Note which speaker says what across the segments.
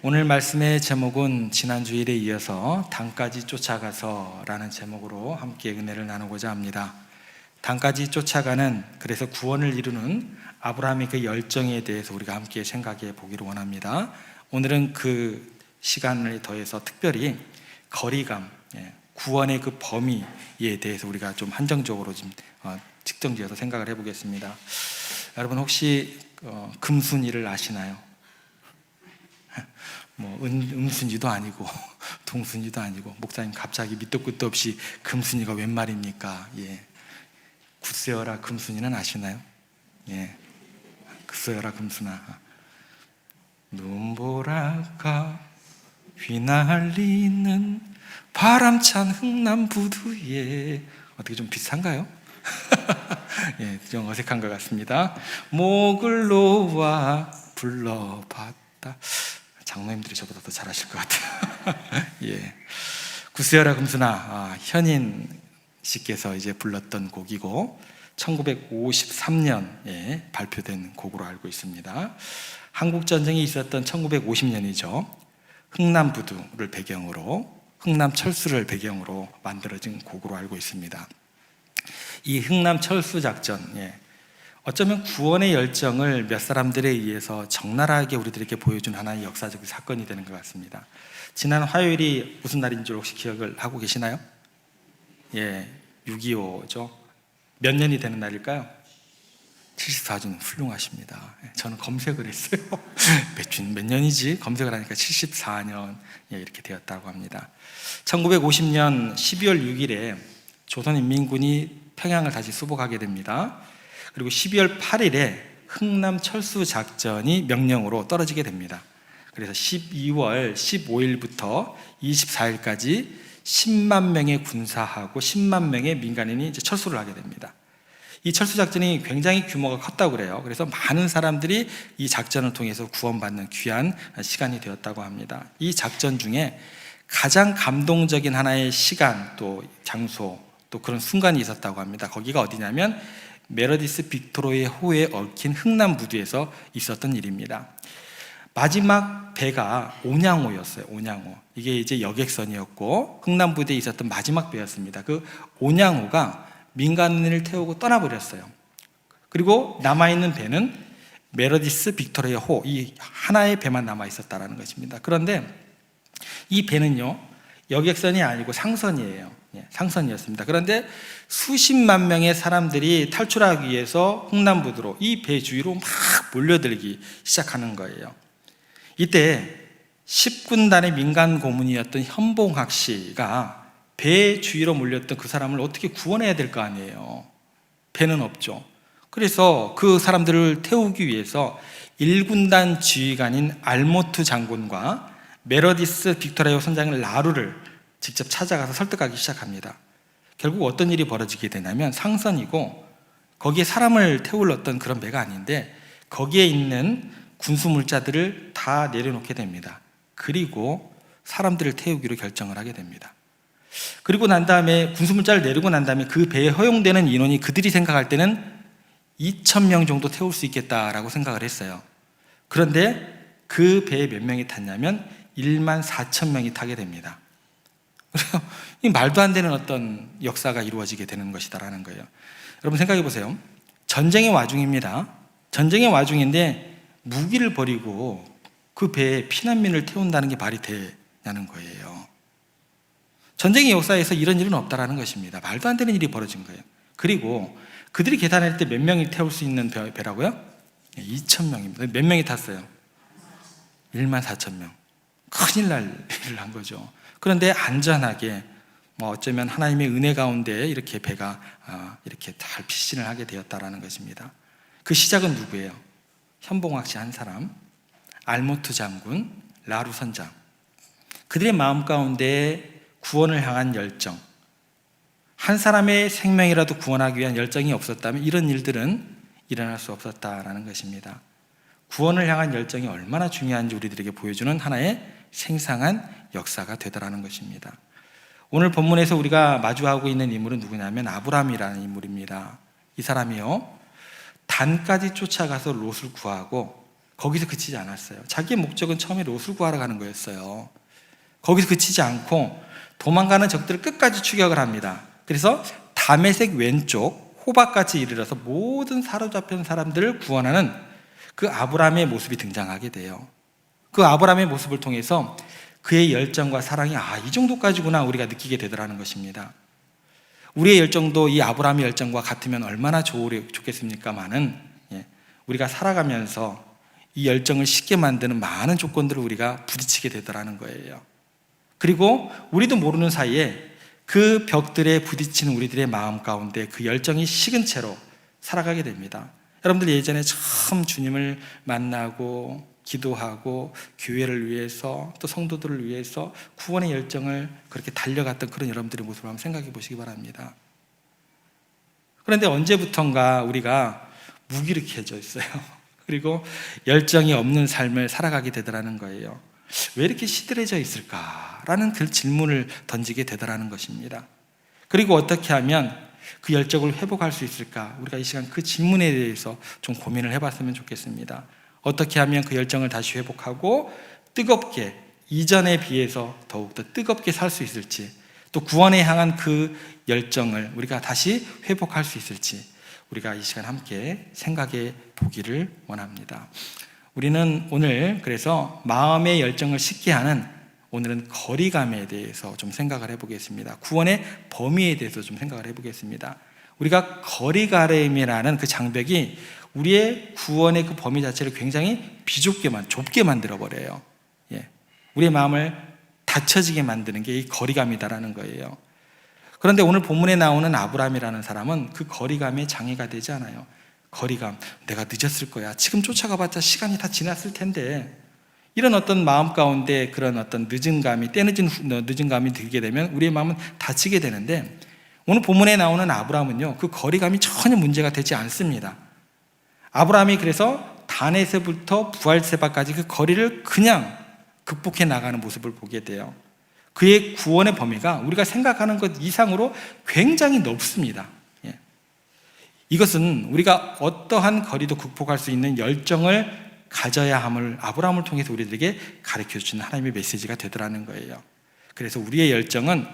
Speaker 1: 오늘 말씀의 제목은 지난 주일에 이어서 단까지 쫓아가서 라는 제목으로 함께 은혜를 나누고자 합니다. 단까지 쫓아가는, 그래서 구원을 이루는 아브라함의 그 열정에 대해서 우리가 함께 생각해 보기를 원합니다. 오늘은 그 시간을 더해서 특별히 거리감, 구원의 그 범위에 대해서 우리가 좀 한정적으로 좀 측정지어서 생각을 해보겠습니다. 여러분 혹시 금순이를 아시나요? 음순이도 아니고 동순이도 아니고, 목사님 갑자기 밑도 끝도 없이 금순이가 웬 말입니까? 굳세어라 금순이는 아시나요? 굳세어라 금순아. 눈보라가 휘날리는 바람찬 흥남부두에, 어떻게 좀 비슷한가요? 좀 어색한 것 같습니다. 목을 놓아 불러봤다. 장로님들이 저보다 더 잘하실 것 같아요. 굳세어라 금순아, 현인 씨께서 이제 불렀던 곡이고 1953년에 발표된 곡으로 알고 있습니다. 한국전쟁이 있었던 1950년이죠. 흥남부두를 배경으로, 흥남철수를 배경으로 만들어진 곡으로 알고 있습니다. 이 흥남철수 작전, 어쩌면 구원의 열정을 몇 사람들에 의해서 적나라하게 우리들에게 보여준 하나의 역사적 사건이 되는 것 같습니다. 지난 화요일이 무슨 날인 줄 혹시 기억을 하고 계시나요? 6.25죠. 몇 년이 되는 날일까요? 74년. 훌륭하십니다. 저는 검색을 했어요. 몇 년이지? 검색을 하니까 74년 이렇게 되었다고 합니다. 1950년 12월 6일에 조선인민군이 평양을 다시 수복하게 됩니다. 그리고 12월 8일에 흥남철수 작전이 명령으로 떨어지게 됩니다. 그래서 12월 15일부터 24일까지 10만 명의 군사하고 10만 명의 민간인이 이제 철수를 하게 됩니다. 이 철수 작전이 굉장히 규모가 컸다고 그래요. 그래서 많은 사람들이 이 작전을 통해서 구원받는 귀한 시간이 되었다고 합니다. 이 작전 중에 가장 감동적인 하나의 시간, 또 장소, 또 그런 순간이 있었다고 합니다. 거기가 어디냐면 메르디스 빅토리아 호에 얽힌 흥남부두에서 있었던 일입니다. 마지막 배가 온양호였어요. 온양호. 이게 이제 여객선이었고 흥남부두에 있었던 마지막 배였습니다. 그 온양호가 민간인을 태우고 떠나버렸어요. 그리고 남아있는 배는 메르디스 빅토리아 호, 이 하나의 배만 남아있었다는 것입니다. 그런데 이 배는요, 여객선이 아니고 상선이에요. 상선이었습니다. 그런데 수십만 명의 사람들이 탈출하기 위해서 흥남부두로 이 배 주위로 막 몰려들기 시작하는 거예요. 이때 10군단의 민간 고문이었던 현봉학 씨가 배 주위로 몰렸던 그 사람을 어떻게 구원해야 될 거 아니에요. 배는 없죠. 그래서 그 사람들을 태우기 위해서 1군단 지휘관인 알모트 장군과 메르디스 빅토리아 선장인 라루를 직접 찾아가서 설득하기 시작합니다. 결국 어떤 일이 벌어지게 되냐면, 상선이고 거기에 사람을 태울렀던 그런 배가 아닌데 거기에 있는 군수물자들을 다 내려놓게 됩니다. 그리고 사람들을 태우기로 결정을 하게 됩니다. 그리고 난 다음에 군수물자를 내리고 난 다음에 그 배에 허용되는 인원이 그들이 생각할 때는 2,000명 정도 태울 수 있겠다라고 생각을 했어요. 그런데 그 배에 몇 명이 탔냐면 14,000명이 타게 됩니다. 그래서 이 말도 안 되는 어떤 역사가 이루어지게 되는 것이다라는 거예요. 여러분 생각해 보세요. 전쟁의 와중입니다. 전쟁의 와중인데 무기를 버리고 그 배에 피난민을 태운다는 게 말이 되냐는 거예요. 전쟁의 역사에서 이런 일은 없다라는 것입니다. 말도 안 되는 일이 벌어진 거예요. 그리고 그들이 계산할 때 몇 명이 태울 수 있는 배라고요? 2,000명입니다. 몇 명이 탔어요? 14,000명. 큰일 날 일을 한 거죠. 그런데 안전하게, 어쩌면 하나님의 은혜 가운데 이렇게 배가 이렇게 잘 피신을 하게 되었다라는 것입니다. 그 시작은 누구예요? 현봉학 씨 한 사람, 알모트 장군, 라루 선장. 그들의 마음 가운데 구원을 향한 열정, 한 사람의 생명이라도 구원하기 위한 열정이 없었다면 이런 일들은 일어날 수 없었다라는 것입니다. 구원을 향한 열정이 얼마나 중요한지 우리들에게 보여주는 하나의 생생한 역사가 되더라는 것입니다. 오늘 본문에서 우리가 마주하고 있는 인물은 누구냐면 아브라함이라는 인물입니다. 이 사람이요, 단까지 쫓아가서 롯을 구하고 거기서 그치지 않았어요. 자기의 목적은 처음에 롯을 구하러 가는 거였어요. 거기서 그치지 않고 도망가는 적들을 끝까지 추격을 합니다. 그래서 다메섹 왼쪽 호박까지 이르러서 모든 사로잡힌 사람들을 구원하는 그 아브라함의 모습이 등장하게 돼요. 그 아브라함의 모습을 통해서 그의 열정과 사랑이 이 정도까지구나 우리가 느끼게 되더라는 것입니다. 우리의 열정도 이 아브라함의 열정과 같으면 얼마나 좋겠습니까마는 우리가 살아가면서 이 열정을 쉽게 만드는 많은 조건들을 우리가 부딪히게 되더라는 거예요. 그리고 우리도 모르는 사이에 그 벽들에 부딪히는 우리들의 마음 가운데 그 열정이 식은 채로 살아가게 됩니다. 여러분들 예전에 처음 주님을 만나고 기도하고 교회를 위해서 또 성도들을 위해서 구원의 열정을 그렇게 달려갔던 그런 여러분들의 모습을 한번 생각해 보시기 바랍니다. 그런데 언제부턴가 우리가 무기력해져 있어요. 그리고 열정이 없는 삶을 살아가게 되더라는 거예요. 왜 이렇게 시들해져 있을까라는 그 질문을 던지게 되더라는 것입니다. 그리고 어떻게 하면 그 열정을 회복할 수 있을까? 우리가 이 시간 그 질문에 대해서 좀 고민을 해봤으면 좋겠습니다. 어떻게 하면 그 열정을 다시 회복하고 뜨겁게, 이전에 비해서 더욱더 뜨겁게 살 수 있을지, 또 구원에 향한 그 열정을 우리가 다시 회복할 수 있을지 우리가 이 시간 함께 생각해 보기를 원합니다. 우리는 오늘 그래서 마음의 열정을 식게 하는 오늘은 거리감에 대해서 좀 생각을 해보겠습니다. 구원의 범위에 대해서 좀 생각을 해보겠습니다. 우리가 거리감이라는 그 장벽이 우리의 구원의 그 범위 자체를 굉장히 좁게 만들어버려요. 우리의 마음을 닫혀지게 만드는 게 이 거리감이다라는 거예요. 그런데 오늘 본문에 나오는 아브라함이라는 사람은 그 거리감에 장애가 되지 않아요. 거리감, 내가 늦었을 거야. 지금 쫓아가봤자 시간이 다 지났을 텐데. 이런 어떤 마음 가운데 그런 어떤 늦은 감이 들게 되면 우리의 마음은 다치게 되는데, 오늘 본문에 나오는 아브라함은요, 그 거리감이 전혀 문제가 되지 않습니다. 아브라함이 그래서 단에서부터 부엘세바까지 그 거리를 그냥 극복해 나가는 모습을 보게 돼요. 그의 구원의 범위가 우리가 생각하는 것 이상으로 굉장히 넓습니다. 이것은 우리가 어떠한 거리도 극복할 수 있는 열정을 가져야 함을 아브라함을 통해서 우리들에게 가르쳐 주는 하나님의 메시지가 되더라는 거예요. 그래서 우리의 열정은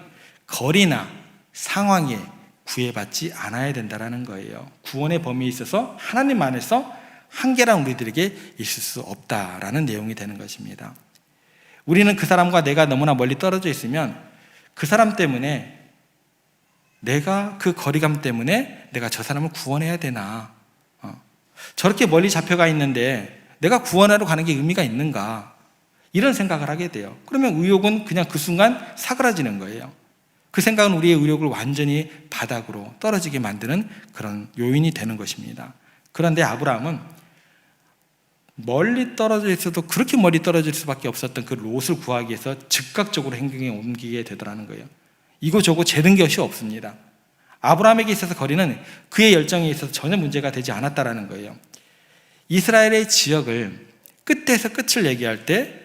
Speaker 1: 거리나 상황에 구애받지 않아야 된다는 거예요. 구원의 범위에 있어서 하나님 안에서 한계란 우리들에게 있을 수 없다라는 내용이 되는 것입니다. 우리는 그 사람과 내가 너무나 멀리 떨어져 있으면 그 사람 때문에, 내가 그 거리감 때문에 내가 저 사람을 구원해야 되나, 저렇게 멀리 잡혀가 있는데 내가 구원하러 가는 게 의미가 있는가, 이런 생각을 하게 돼요. 그러면 의욕은 그냥 그 순간 사그라지는 거예요. 그 생각은 우리의 의욕을 완전히 바닥으로 떨어지게 만드는 그런 요인이 되는 것입니다. 그런데 아브라함은 멀리 떨어져 있어도 그렇게 멀리 떨어질 수밖에 없었던 그 롯을 구하기 위해서 즉각적으로 행동에 옮기게 되더라는 거예요. 이거저거 재는 것이 없습니다. 아브라함에게 있어서 거리는 그의 열정에 있어서 전혀 문제가 되지 않았다라는 거예요. 이스라엘의 지역을 끝에서 끝을 얘기할 때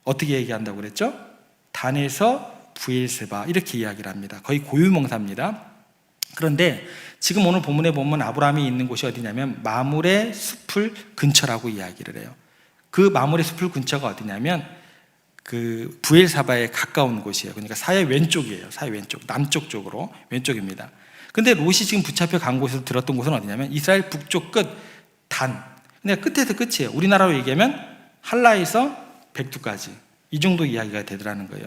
Speaker 1: 어떻게 얘기한다고 그랬죠? 단에서 부엘세바, 이렇게 이야기를 합니다. 거의 고유명사입니다. 그런데 지금 오늘 본문에 보면 아브라함이 있는 곳이 어디냐면 마므레 숲을 근처라고 이야기를 해요. 그 마므레 숲을 근처가 어디냐면 그 부엘사바에 가까운 곳이에요. 그러니까 사해 왼쪽이에요. 사해 왼쪽, 남쪽 쪽으로 왼쪽입니다. 근데 롯이 지금 붙잡혀 간 곳에서 들었던 곳은 어디냐면 이스라엘 북쪽 끝 단, 그러니까 끝에서 끝이에요. 우리나라로 얘기하면 한라에서 백두까지, 이 정도 이야기가 되더라는 거예요.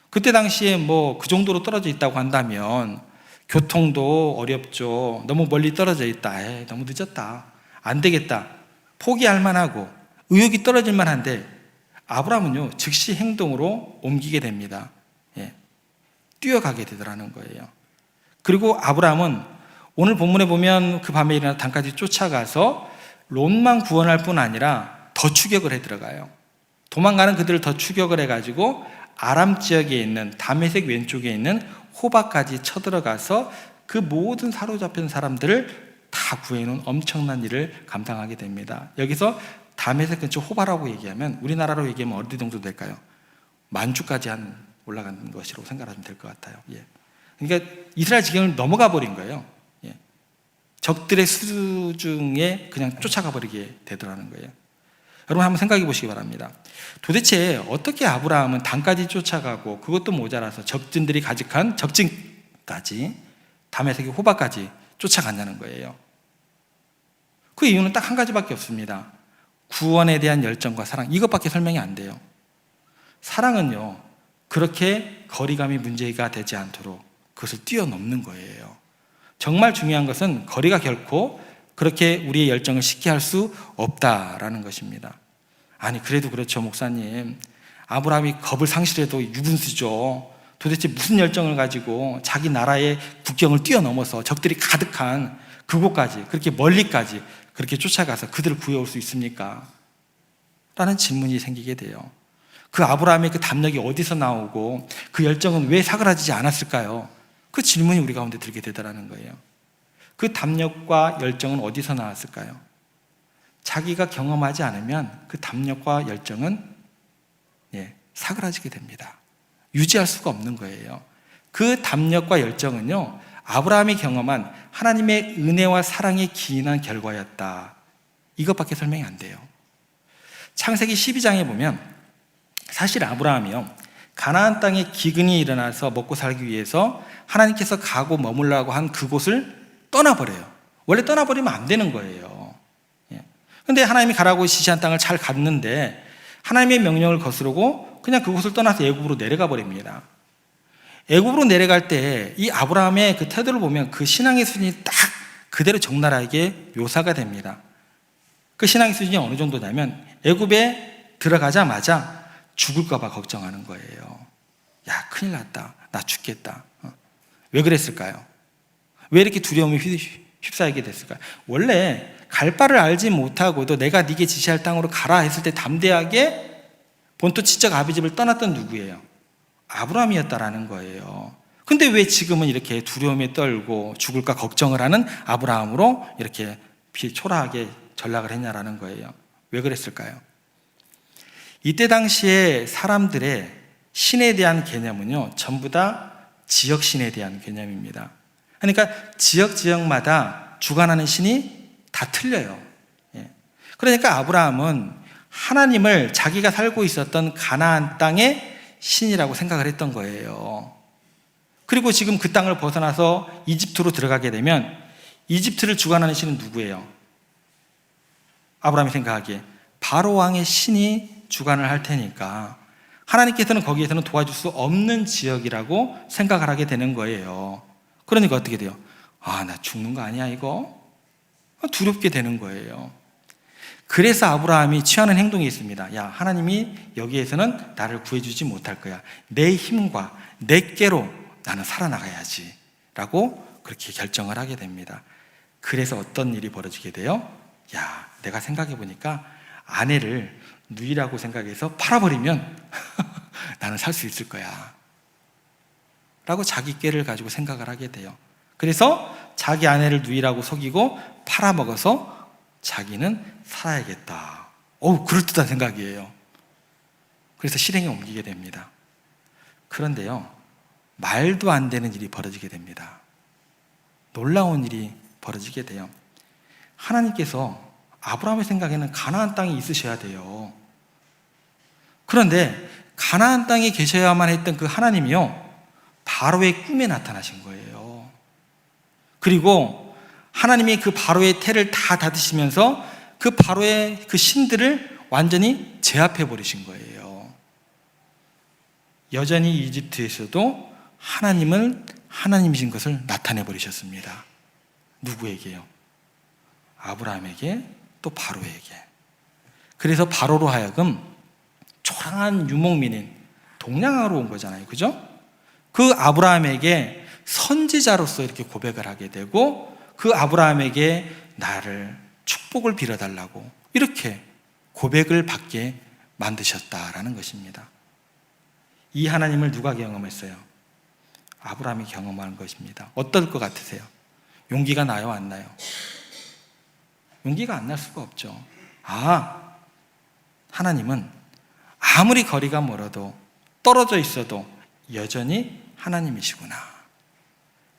Speaker 1: 그때 당시에 뭐 그 정도로 떨어져 있다고 한다면 교통도 어렵죠. 너무 멀리 떨어져 있다. 너무 늦었다. 안 되겠다. 포기할 만하고 의욕이 떨어질 만한데 아브라함은요, 즉시 행동으로 옮기게 됩니다. 뛰어가게 되더라는 거예요. 그리고 아브라함은 오늘 본문에 보면 그 밤에 일어나 단까지 쫓아가서 롯만 구원할 뿐 아니라 더 추격을 해 들어가요. 도망가는 그들을 더 추격을 해가지고 아람 지역에 있는 다메섹 왼쪽에 있는 호박까지 쳐들어가서 그 모든 사로잡힌 사람들을 다 구해놓은 엄청난 일을 감당하게 됩니다. 여기서 다메섹 근처 호바라고 얘기하면 우리나라로 얘기하면 어디 정도 될까요? 만주까지 올라간 것이라고 생각하시면 될 것 같아요. 그러니까 이스라엘 지경을 넘어가 버린 거예요. 적들의 수중에 그냥 쫓아가 버리게 되더라는 거예요. 여러분 한번 생각해 보시기 바랍니다. 도대체 어떻게 아브라함은 단까지 쫓아가고 그것도 모자라서 적진들이 가득한 적진까지 다메섹의 호바까지 쫓아갔냐는 거예요. 그 이유는 딱 한 가지밖에 없습니다. 구원에 대한 열정과 사랑, 이것밖에 설명이 안 돼요. 사랑은요, 그렇게 거리감이 문제가 되지 않도록 그것을 뛰어넘는 거예요. 정말 중요한 것은 거리가 결코 그렇게 우리의 열정을 쉽게 할 수 없다라는 것입니다. 아니 그래도 그렇죠 목사님, 아브라함이 겁을 상실해도 유분수죠. 도대체 무슨 열정을 가지고 자기 나라의 국경을 뛰어넘어서 적들이 가득한 그곳까지, 그렇게 멀리까지 그렇게 쫓아가서 그들을 구해올 수 있습니까? 라는 질문이 생기게 돼요. 그 아브라함의 그 담력이 어디서 나오고 그 열정은 왜 사그라지지 않았을까요? 그 질문이 우리 가운데 들게 되더라는 거예요. 그 담력과 열정은 어디서 나왔을까요? 자기가 경험하지 않으면 그 담력과 열정은 사그라지게 됩니다. 유지할 수가 없는 거예요. 그 담력과 열정은요, 아브라함이 경험한 하나님의 은혜와 사랑에 기인한 결과였다. 이것밖에 설명이 안 돼요. 창세기 12장에 보면 사실 아브라함이요, 가나안 땅에 기근이 일어나서 먹고 살기 위해서 하나님께서 가고 머물라고 한 그곳을 떠나버려요. 원래 떠나버리면 안 되는 거예요. 근데 하나님이 가라고 지시한 땅을 잘 갔는데 하나님의 명령을 거스르고 그냥 그곳을 떠나서 애굽으로 내려가 버립니다. 애굽으로 내려갈 때 이 아브라함의 그 태도를 보면 그 신앙의 수준이 딱 그대로 적나라하게 묘사가 됩니다. 그 신앙의 수준이 어느 정도냐면 애굽에 들어가자마자 죽을까 봐 걱정하는 거예요. 야, 큰일 났다. 나 죽겠다. 왜 그랬을까요? 왜 이렇게 두려움이 휩싸이게 됐을까요? 원래 갈 바를 알지 못하고도 내가 네게 지시할 땅으로 가라 했을 때 담대하게 본토 지적 아비 집을 떠났던 누구예요? 아브라함이었다라는 거예요. 근데 왜 지금은 이렇게 두려움에 떨고 죽을까 걱정을 하는 아브라함으로 이렇게 초라하게 전락을 했냐라는 거예요. 왜 그랬을까요? 이때 당시에 사람들의 신에 대한 개념은요, 전부 다 지역신에 대한 개념입니다. 그러니까 지역마다 주관하는 신이 다 틀려요. 그러니까 아브라함은 하나님을 자기가 살고 있었던 가나안 땅의 신이라고 생각을 했던 거예요. 그리고 지금 그 땅을 벗어나서 이집트로 들어가게 되면 이집트를 주관하는 신은 누구예요? 아브라함이 생각하기에 바로 왕의 신이 주관을 할 테니까 하나님께서는 거기에서는 도와줄 수 없는 지역이라고 생각을 하게 되는 거예요. 그러니까 어떻게 돼요? 아, 나 죽는 거 아니야 이거? 두렵게 되는 거예요. 그래서 아브라함이 취하는 행동이 있습니다. 야, 하나님이 여기에서는 나를 구해주지 못할 거야. 내 힘과 내 꾀로 나는 살아나가야지 라고 그렇게 결정을 하게 됩니다. 그래서 어떤 일이 벌어지게 돼요? 야, 내가 생각해 보니까 아내를 누이라고 생각해서 팔아버리면 나는 살 수 있을 거야 라고 자기 꾀를 가지고 생각을 하게 돼요. 그래서 자기 아내를 누이라고 속이고 팔아먹어서 자기는 살아야겠다. 그럴듯한 생각이에요. 그래서 실행에 옮기게 됩니다. 그런데요, 말도 안 되는 일이 벌어지게 됩니다. 놀라운 일이 벌어지게 돼요. 하나님께서 아브라함의 생각에는 가나안 땅에 있으셔야 돼요. 그런데 가나안 땅에 계셔야만 했던 그 하나님이요, 바로의 꿈에 나타나신 거예요. 그리고 하나님이 그 바로의 태를 다 닫으시면서 그 바로의 그 신들을 완전히 제압해 버리신 거예요. 여전히 이집트에서도 하나님은 하나님이신 것을 나타내 버리셨습니다. 누구에게요? 아브라함에게, 또 바로에게. 그래서 바로로 하여금 초라한 유목민인 동양하러 온 거잖아요. 그죠? 그 아브라함에게 선지자로서 이렇게 고백을 하게 되고 그 아브라함에게 나를 축복을 빌어달라고 이렇게 고백을 받게 만드셨다라는 것입니다. 이 하나님을 누가 경험했어요? 아브라함이 경험한 것입니다. 어떨 것 같으세요? 용기가 나요, 안 나요? 용기가 안 날 수가 없죠. 하나님은 아무리 거리가 멀어도 떨어져 있어도 여전히 하나님이시구나.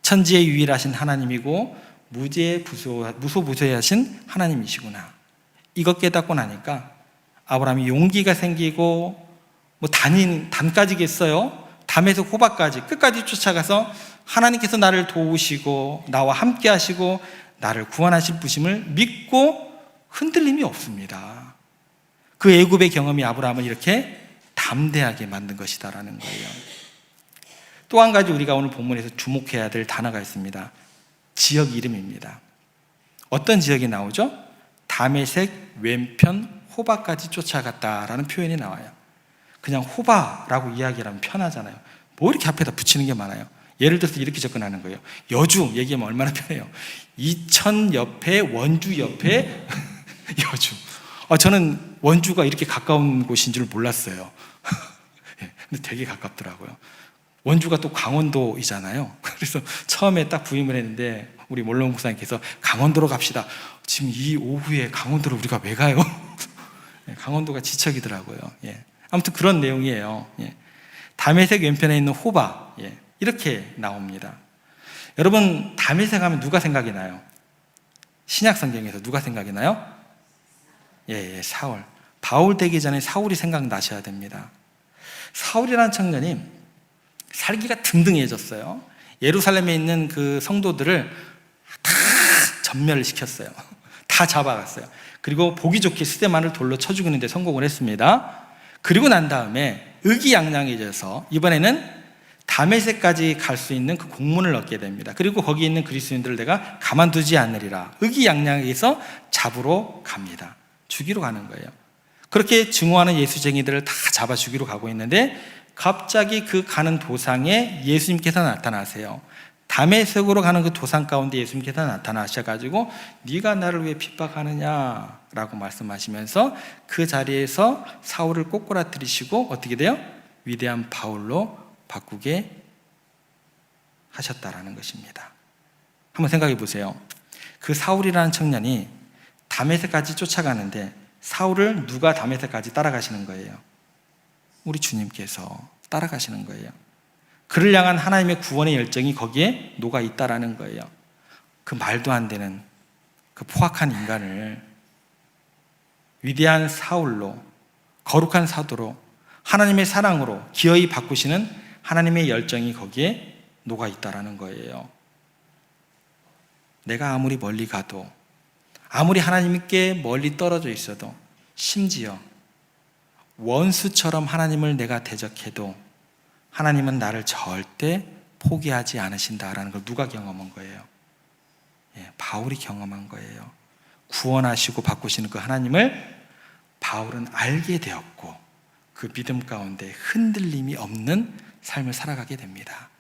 Speaker 1: 천지의 유일하신 하나님이고 무소부재하신 하나님이시구나. 이것 깨닫고 나니까 아브라함이 용기가 생기고 단까지겠어요? 담에서 호박까지 끝까지 쫓아가서 하나님께서 나를 도우시고 나와 함께 하시고 나를 구원하실 분임을 믿고 흔들림이 없습니다. 그 애굽의 경험이 아브라함을 이렇게 담대하게 만든 것이다라는 거예요. 또 한 가지 우리가 오늘 본문에서 주목해야 될 단어가 있습니다. 지역 이름입니다. 어떤 지역이 나오죠? 다메섹 왼편 호바까지 쫓아갔다라는 표현이 나와요. 그냥 호바라고 이야기를 하면 편하잖아요. 뭐 이렇게 앞에다 붙이는 게 많아요. 예를 들어서 이렇게 접근하는 거예요. 여주 얘기하면 얼마나 편해요. 이천 옆에 원주 옆에 여주. 저는 원주가 이렇게 가까운 곳인 줄 몰랐어요. 근데 되게 가깝더라고요. 원주가 또 강원도이잖아요. 그래서 처음에 딱 부임을 했는데 우리 몰론 목사님께서 강원도로 갑시다. 지금 이 오후에 강원도로 우리가 왜 가요? 강원도가 지척이더라고요. 아무튼 그런 내용이에요. 다메섹 왼편에 있는 호바, 이렇게 나옵니다. 여러분, 다메섹 하면 누가 생각이 나요? 신약 성경에서 누가 생각이 나요? 사울. 바울 되기 전에 사울이 생각나셔야 됩니다. 사울이라는 청년이 살기가 등등해졌어요. 예루살렘에 있는 그 성도들을 다 전멸을 시켰어요. 다 잡아갔어요. 그리고 보기 좋게 스데반을 돌로 쳐 죽이는 데 성공을 했습니다. 그리고 난 다음에 의기양양해져서 이번에는 다메섹까지 갈 수 있는 그 공문을 얻게 됩니다. 그리고 거기 있는 그리스도인들을 내가 가만두지 않으리라. 의기양양해서 잡으러 갑니다. 죽이러 가는 거예요. 그렇게 증오하는 예수쟁이들을 다 잡아 죽이러 가고 있는데 갑자기 그 가는 도상에 예수님께서 나타나세요. 다메섹으로 가는 그 도상 가운데 예수님께서 나타나셔가지고 네가 나를 왜 핍박하느냐라고 말씀하시면서 그 자리에서 사울을 꼬꾸라뜨리시고 어떻게 돼요? 위대한 바울로 바꾸게 하셨다라는 것입니다. 한번 생각해 보세요. 그 사울이라는 청년이 다메섹까지 쫓아가는데 사울을 누가 다메섹까지 따라가시는 거예요? 우리 주님께서 따라가시는 거예요. 그를 향한 하나님의 구원의 열정이 거기에 녹아 있다라는 거예요. 그 말도 안 되는 그 포악한 인간을 위대한 사울로, 거룩한 사도로, 하나님의 사랑으로 기어이 바꾸시는 하나님의 열정이 거기에 녹아 있다라는 거예요. 내가 아무리 멀리 가도, 아무리 하나님께 멀리 떨어져 있어도, 심지어 원수처럼 하나님을 내가 대적해도 하나님은 나를 절대 포기하지 않으신다라는 걸 누가 경험한 거예요? 바울이 경험한 거예요. 구원하시고 바꾸시는 그 하나님을 바울은 알게 되었고 그 믿음 가운데 흔들림이 없는 삶을 살아가게 됩니다.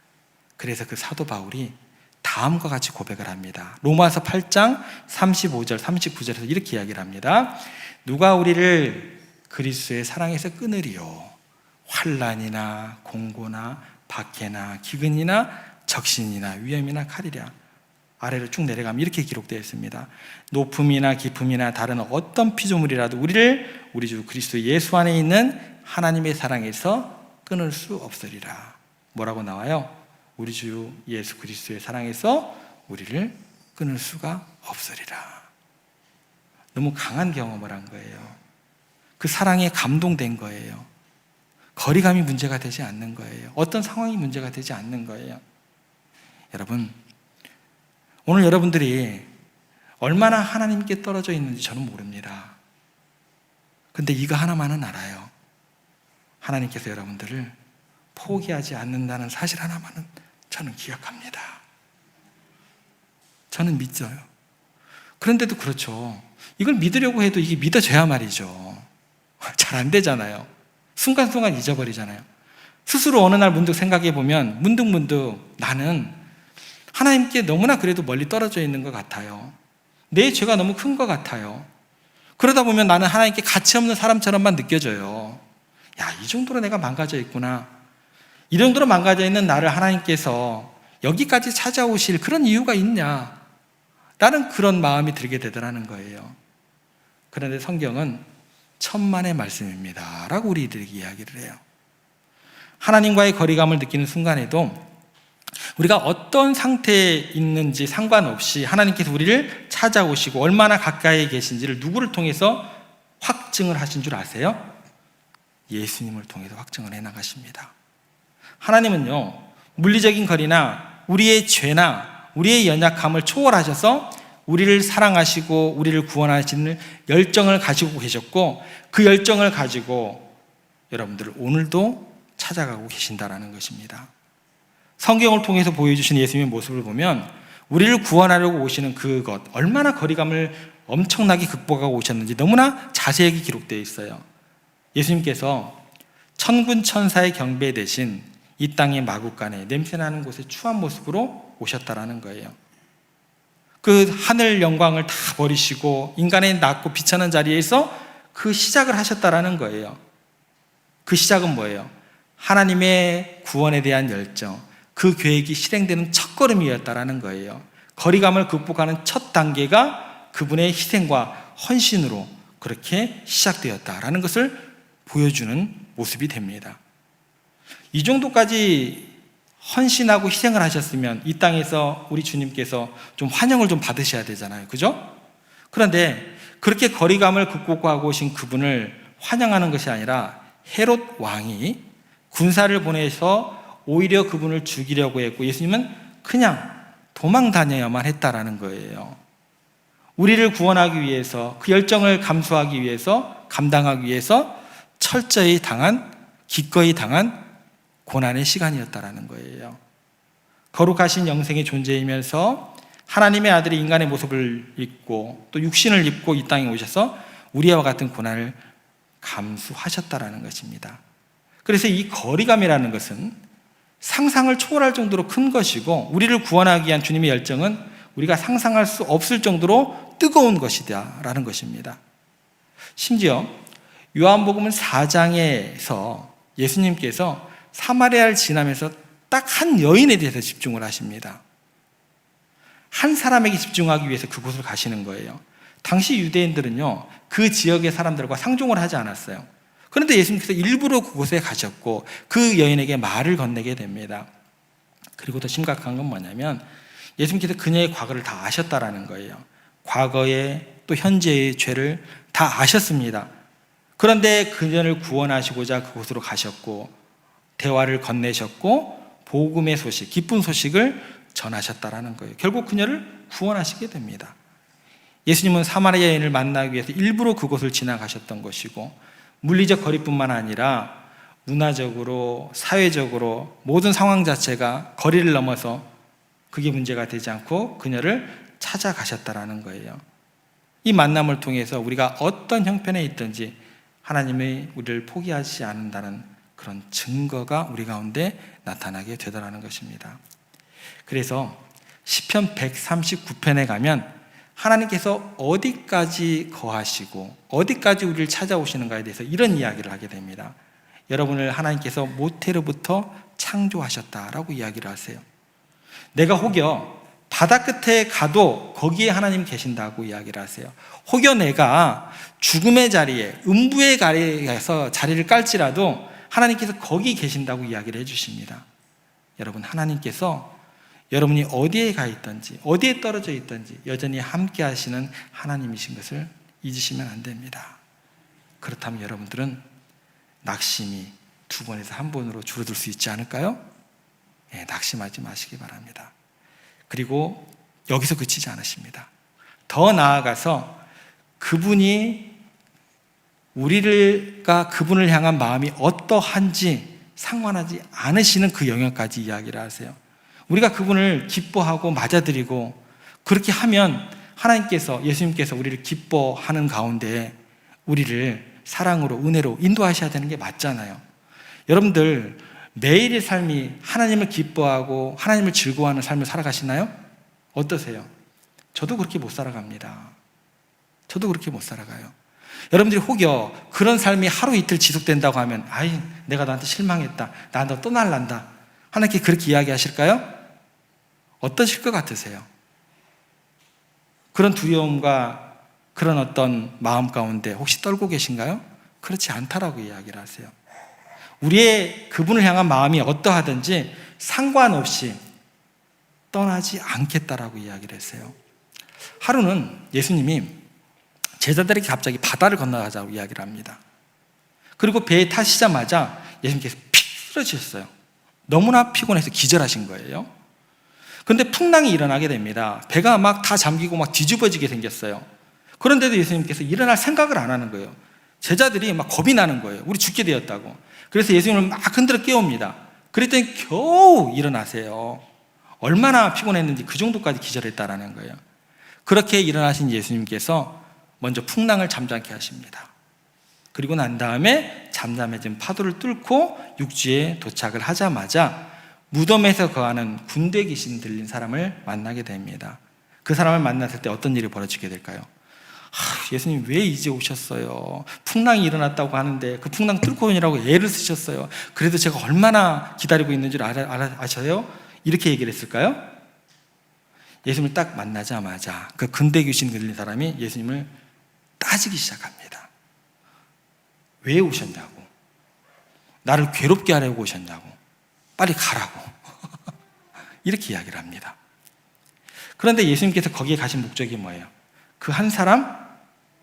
Speaker 1: 그래서 그 사도 바울이 다음과 같이 고백을 합니다. 로마서 8장 35절 39절에서 이렇게 이야기를 합니다. 누가 우리를 그리스도의 사랑에서 끊으리요? 환난이나 공고나 박해나 기근이나 적신이나 위험이나 칼이랴. 아래로 쭉 내려가면 이렇게 기록되어 있습니다. 높음이나 깊음이나 다른 어떤 피조물이라도 우리를 우리 주 그리스도 예수 안에 있는 하나님의 사랑에서 끊을 수 없으리라. 뭐라고 나와요? 우리 주 예수 그리스도의 사랑에서 우리를 끊을 수가 없으리라. 너무 강한 경험을 한 거예요. 그 사랑에 감동된 거예요. 거리감이 문제가 되지 않는 거예요. 어떤 상황이 문제가 되지 않는 거예요. 여러분, 오늘 여러분들이 얼마나 하나님께 떨어져 있는지 저는 모릅니다. 근데 이거 하나만은 알아요. 하나님께서 여러분들을 포기하지 않는다는 사실 하나만은 저는 기억합니다. 저는 믿어요. 그런데도 그렇죠. 이걸 믿으려고 해도 이게 믿어져야 말이죠. 잘 안 되잖아요. 순간순간 잊어버리잖아요. 스스로 어느 날 문득 생각해 보면 문득 나는 하나님께 너무나 그래도 멀리 떨어져 있는 것 같아요. 내 죄가 너무 큰 것 같아요. 그러다 보면 나는 하나님께 가치 없는 사람처럼만 느껴져요. 야, 이 정도로 내가 망가져 있구나. 이 정도로 망가져 있는 나를 하나님께서 여기까지 찾아오실 그런 이유가 있냐? 나는 그런 마음이 들게 되더라는 거예요. 그런데 성경은 천만의 말씀입니다 라고 우리들에게 이야기를 해요. 하나님과의 거리감을 느끼는 순간에도 우리가 어떤 상태에 있는지 상관없이 하나님께서 우리를 찾아오시고 얼마나 가까이 계신지를 누구를 통해서 확증을 하신 줄 아세요? 예수님을 통해서 확증을 해나가십니다. 하나님은요, 물리적인 거리나 우리의 죄나 우리의 연약함을 초월하셔서 우리를 사랑하시고 우리를 구원하시는 열정을 가지고 계셨고, 그 열정을 가지고 여러분들을 오늘도 찾아가고 계신다라는 것입니다. 성경을 통해서 보여주신 예수님의 모습을 보면 우리를 구원하려고 오시는 그것, 얼마나 거리감을 엄청나게 극복하고 오셨는지 너무나 자세하게 기록되어 있어요. 예수님께서 천군 천사의 경배 대신 이 땅의 마국간에 냄새나는 곳에 추한 모습으로 오셨다라는 거예요. 그 하늘 영광을 다 버리시고 인간의 낮고 비천한 자리에서 그 시작을 하셨다라는 거예요. 그 시작은 뭐예요? 하나님의 구원에 대한 열정, 그 계획이 실행되는 첫걸음이었다라는 거예요. 거리감을 극복하는 첫 단계가 그분의 희생과 헌신으로 그렇게 시작되었다라는 것을 보여주는 모습이 됩니다. 이 정도까지 헌신하고 희생을 하셨으면 이 땅에서 우리 주님께서 좀 환영을 좀 받으셔야 되잖아요. 그죠? 그런데 그렇게 거리감을 극복하고 오신 그분을 환영하는 것이 아니라 헤롯 왕이 군사를 보내서 오히려 그분을 죽이려고 했고, 예수님은 그냥 도망 다녀야만 했다라는 거예요. 우리를 구원하기 위해서, 그 열정을 감수하기 위해서, 감당하기 위해서 철저히 당한, 기꺼이 당한 고난의 시간이었다라는 거예요. 거룩하신 영생의 존재이면서 하나님의 아들이 인간의 모습을 입고 또 육신을 입고 이 땅에 오셔서 우리와 같은 고난을 감수하셨다라는 것입니다. 그래서 이 거리감이라는 것은 상상을 초월할 정도로 큰 것이고, 우리를 구원하기 위한 주님의 열정은 우리가 상상할 수 없을 정도로 뜨거운 것이다라는 것입니다. 심지어 요한복음 4장에서 예수님께서 사마리아를 지나면서 딱 한 여인에 대해서 집중을 하십니다. 한 사람에게 집중하기 위해서 그곳을 가시는 거예요. 당시 유대인들은요, 그 지역의 사람들과 상종을 하지 않았어요. 그런데 예수님께서 일부러 그곳에 가셨고 그 여인에게 말을 건네게 됩니다. 그리고 더 심각한 건 뭐냐면 예수님께서 그녀의 과거를 다 아셨다라는 거예요. 과거의 또 현재의 죄를 다 아셨습니다. 그런데 그녀를 구원하시고자 그곳으로 가셨고 대화를 건네셨고 복음의 소식, 기쁜 소식을 전하셨다라는 거예요. 결국 그녀를 구원하시게 됩니다. 예수님은 사마리아 여인을 만나기 위해서 일부러 그곳을 지나가셨던 것이고, 물리적 거리뿐만 아니라 문화적으로, 사회적으로 모든 상황 자체가 거리를 넘어서 그게 문제가 되지 않고 그녀를 찾아가셨다라는 거예요. 이 만남을 통해서 우리가 어떤 형편에 있든지 하나님이 우리를 포기하지 않는다는 그런 증거가 우리 가운데 나타나게 되더라는 것입니다. 그래서 시편 139편에 가면 하나님께서 어디까지 거하시고 어디까지 우리를 찾아오시는가에 대해서 이런 이야기를 하게 됩니다. 여러분을 하나님께서 모태로부터 창조하셨다라고 이야기를 하세요. 내가 혹여 바다 끝에 가도 거기에 하나님 계신다고 이야기를 하세요. 혹여 내가 죽음의 자리에, 음부의 자리에서 자리를 깔지라도 하나님께서 거기 계신다고 이야기를 해주십니다. 여러분, 하나님께서 여러분이 어디에 가 있든지 어디에 떨어져 있든지 여전히 함께 하시는 하나님이신 것을 잊으시면 안 됩니다. 그렇다면 여러분들은 낙심이 2번에서 1번으로 줄어들 수 있지 않을까요? 네, 낙심하지 마시기 바랍니다. 그리고 여기서 그치지 않으십니다. 더 나아가서 그분이 우리가 그분을 향한 마음이 어떠한지 상관하지 않으시는 그 영역까지 이야기를 하세요. 우리가 그분을 기뻐하고 맞아들이고 그렇게 하면 하나님께서, 예수님께서 우리를 기뻐하는 가운데 우리를 사랑으로, 은혜로 인도하셔야 되는 게 맞잖아요. 여러분들 매일의 삶이 하나님을 기뻐하고 하나님을 즐거워하는 삶을 살아가시나요? 어떠세요? 저도 그렇게 못 살아갑니다. 저도 그렇게 못 살아가요. 여러분들이 혹여 그런 삶이 하루 이틀 지속된다고 하면 아이, 내가 너한테 실망했다, 나 너 떠날란다, 하나님께 그렇게 이야기하실까요? 어떠실 것 같으세요? 그런 두려움과 그런 어떤 마음 가운데 혹시 떨고 계신가요? 그렇지 않다라고 이야기를 하세요. 우리의 그분을 향한 마음이 어떠하든지 상관없이 떠나지 않겠다라고 이야기를 했어요. 하루는 예수님이 제자들에게 갑자기 바다를 건너가자고 이야기를 합니다. 그리고 배에 타시자마자 예수님께서 픽 쓰러지셨어요. 너무나 피곤해서 기절하신 거예요. 그런데 풍랑이 일어나게 됩니다. 배가 막 다 잠기고 막 뒤집어지게 생겼어요. 그런데도 예수님께서 일어날 생각을 안 하는 거예요. 제자들이 막 겁이 나는 거예요. 우리 죽게 되었다고. 그래서 예수님을 막 흔들어 깨웁니다. 그랬더니 겨우 일어나세요. 얼마나 피곤했는지 그 정도까지 기절했다라는 거예요. 그렇게 일어나신 예수님께서 먼저 풍랑을 잠잠케 하십니다. 그리고 난 다음에 잠잠해진 파도를 뚫고 육지에 도착을 하자마자 무덤에서 거하는 군대 귀신 들린 사람을 만나게 됩니다. 그 사람을 만났을 때 어떤 일이 벌어지게 될까요? 예수님 왜 이제 오셨어요? 풍랑이 일어났다고 하는데 그 풍랑 뚫고 오느라고 애를 쓰셨어요. 그래도 제가 얼마나 기다리고 있는 줄 아셔요? 이렇게 얘기를 했을까요? 예수님을 딱 만나자마자 그 군대 귀신 들린 사람이 예수님을 따지기 시작합니다. 왜 오셨냐고, 나를 괴롭게 하려고 오셨냐고, 빨리 가라고 이렇게 이야기를 합니다. 그런데 예수님께서 거기에 가신 목적이 뭐예요? 그 한 사람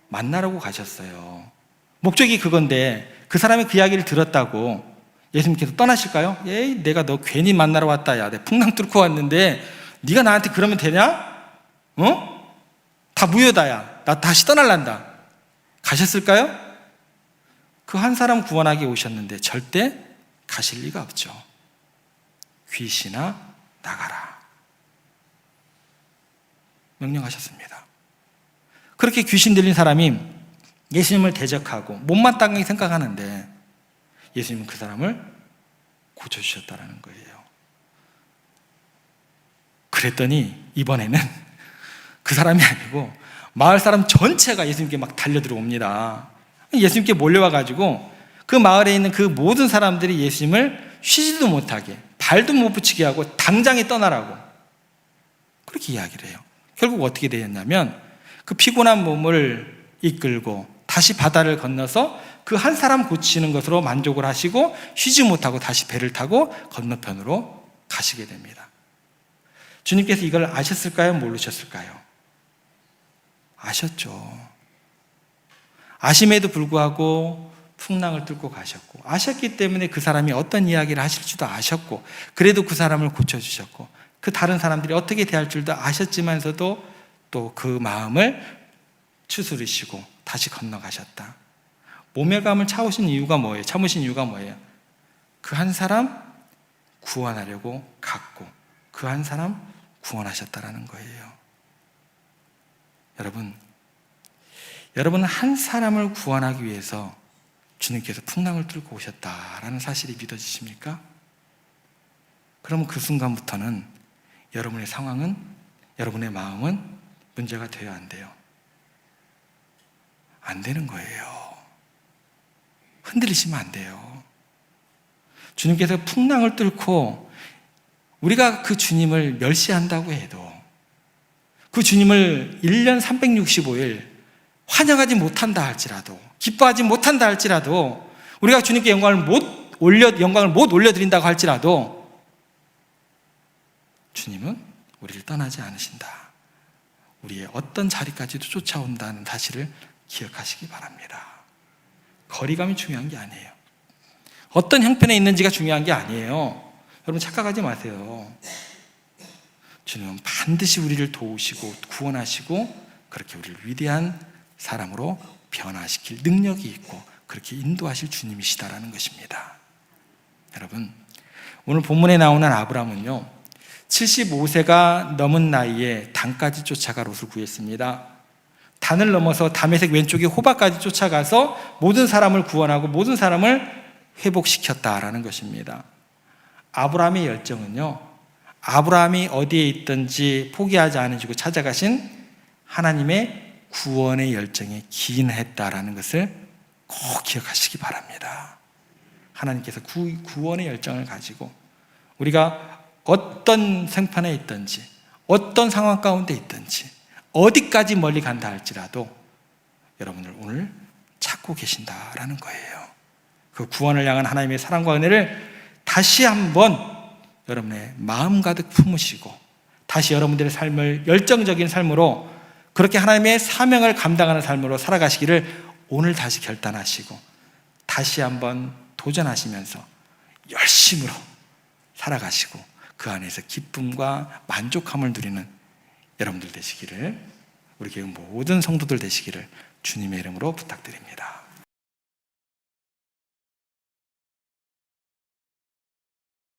Speaker 1: 만나라고 가셨어요. 목적이 그건데 그 사람이 그 이야기를 들었다고 예수님께서 떠나실까요? 에이, 내가 너 괜히 만나러 왔다. 야, 내가 풍랑 뚫고 왔는데 네가 나한테 그러면 되냐? 다 무효다야. 나 다시 떠날란다. 가셨을까요? 그 한 사람 구원하기 오셨는데 절대 가실 리가 없죠. 귀신아 나가라 명령하셨습니다. 그렇게 귀신 들린 사람이 예수님을 대적하고 못마땅하게 생각하는데 예수님은 그 사람을 고쳐주셨다는 거예요. 그랬더니 이번에는 그 사람이 아니고 마을 사람 전체가 예수님께 막 달려 들어옵니다. 예수님께 몰려와가지고 그 마을에 있는 그 모든 사람들이 예수님을 쉬지도 못하게, 발도 못 붙이게 하고 당장에 떠나라고 그렇게 이야기를 해요. 결국 어떻게 되었냐면 그 피곤한 몸을 이끌고 다시 바다를 건너서 그 한 사람 고치는 것으로 만족을 하시고 쉬지 못하고 다시 배를 타고 건너편으로 가시게 됩니다. 주님께서 이걸 아셨을까요? 모르셨을까요? 아셨죠. 아심에도 불구하고 풍랑을 뚫고 가셨고, 아셨기 때문에 그 사람이 어떤 이야기를 하실지도 아셨고, 그래도 그 사람을 고쳐주셨고, 그 다른 사람들이 어떻게 대할 줄도 아셨지만서도 또 그 마음을 추스르시고 다시 건너가셨다. 모멸감을 참으신 이유가 뭐예요? 그 한 사람 구원하려고 갔고 그 한 사람 구원하셨다라는 거예요. 여러분 한 사람을 구원하기 위해서 주님께서 풍랑을 뚫고 오셨다라는 사실이 믿어지십니까? 그러면 그 순간부터는 여러분의 상황은, 여러분의 마음은 문제가 돼야 안 돼요. 안 되는 거예요. 흔들리시면 안 돼요. 주님께서 풍랑을 뚫고 우리가 그 주님을 멸시한다고 해도 그 주님을 1년 365일 환영하지 못한다 할지라도, 기뻐하지 못한다 할지라도, 우리가 주님께 영광을 못 올려드린다고 할지라도 주님은 우리를 떠나지 않으신다. 우리의 어떤 자리까지도 쫓아온다는 사실을 기억하시기 바랍니다. 거리감이 중요한 게 아니에요. 어떤 형편에 있는지가 중요한 게 아니에요. 여러분 착각하지 마세요. 주님은 반드시 우리를 도우시고 구원하시고 그렇게 우리를 위대한 사람으로 변화시킬 능력이 있고 그렇게 인도하실 주님이시다라는 것입니다. 여러분, 오늘 본문에 나오는 아브라함은요 75세가 넘은 나이에 단까지 쫓아가 롯을 구했습니다. 단을 넘어서 다메섹 왼쪽에 호바까지 쫓아가서 모든 사람을 구원하고 모든 사람을 회복시켰다라는 것입니다. 아브라함의 열정은요, 아브라함이 어디에 있든지 포기하지 않으시고 찾아가신 하나님의 구원의 열정에 기인했다라는 것을 꼭 기억하시기 바랍니다. 하나님께서 구원의 열정을 가지고 우리가 어떤 생판에 있든지 어떤 상황 가운데 있든지 어디까지 멀리 간다 할지라도 여러분을 오늘 찾고 계신다라는 거예요. 그 구원을 향한 하나님의 사랑과 은혜를 다시 한번 여러분의 마음 가득 품으시고 다시 여러분들의 삶을 열정적인 삶으로 그렇게 하나님의 사명을 감당하는 삶으로 살아가시기를 오늘 다시 결단하시고 다시 한번 도전하시면서 열심으로 살아가시고 그 안에서 기쁨과 만족함을 누리는 여러분들 되시기를, 우리 교회 모든 성도들 되시기를 주님의 이름으로 부탁드립니다.